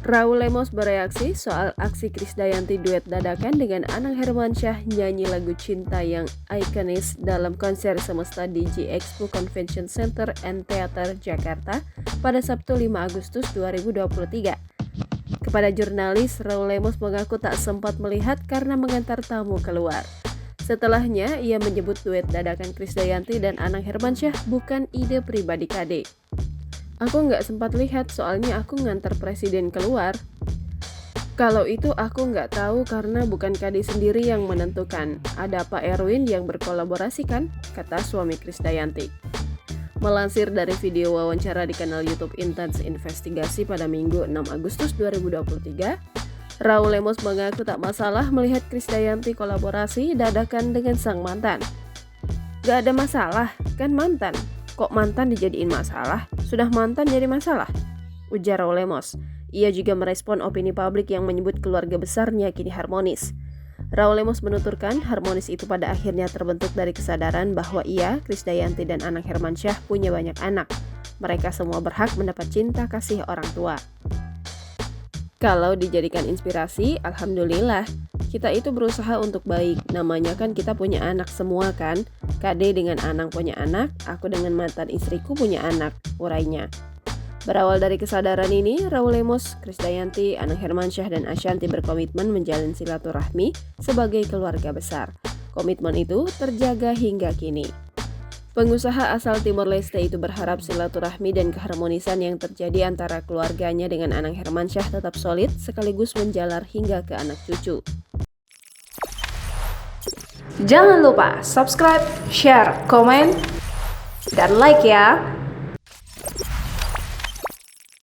Raul Lemos bereaksi soal aksi Krisdayanti duet dadakan dengan Anang Hermansyah nyanyi lagu cinta yang ikonis dalam konser semesta di G Expo Convention Center and Theater Jakarta pada Sabtu 5 Agustus 2023. Kepada jurnalis, Raul Lemos mengaku tak sempat melihat karena mengantar tamu keluar. Setelahnya, ia menyebut duet dadakan Krisdayanti dan Anang Hermansyah bukan ide pribadi KD. Aku nggak sempat lihat soalnya aku ngantar presiden keluar. Kalau itu aku nggak tahu karena bukan KD sendiri yang menentukan. Ada Pak Erwin yang berkolaborasi kan? Kata suami Krisdayanti. Melansir dari video wawancara di kanal YouTube Intens Investigasi pada Minggu 6 Agustus 2023, Raul Lemos mengaku tak masalah melihat Krisdayanti kolaborasi dadakan dengan sang mantan. Gak ada masalah, kan mantan. Kok mantan dijadiin masalah? Sudah mantan jadi masalah? Ujar Raul Lemos. Ia juga merespon opini publik yang menyebut keluarga besarnya kini harmonis. Raul Lemos menuturkan harmonis itu pada akhirnya terbentuk dari kesadaran bahwa ia, Krisdayanti dan Anang Hermansyah punya banyak anak. Mereka semua berhak mendapat cinta kasih orang tua. Kalau dijadikan inspirasi, alhamdulillah. Kita itu berusaha untuk baik, namanya kan kita punya anak semua kan. KD dengan Anang punya anak, aku dengan mantan istriku punya anak, urainya. Berawal dari kesadaran ini, Raul Lemos, Krisdayanti, Anang Hermansyah, dan Ashanty berkomitmen menjalin silaturahmi sebagai keluarga besar. Komitmen itu terjaga hingga kini. Pengusaha asal Timor Leste itu berharap silaturahmi dan keharmonisan yang terjadi antara keluarganya dengan Anang Hermansyah tetap solid sekaligus menjalar hingga ke anak cucu. Jangan lupa subscribe, share, komen, dan like ya!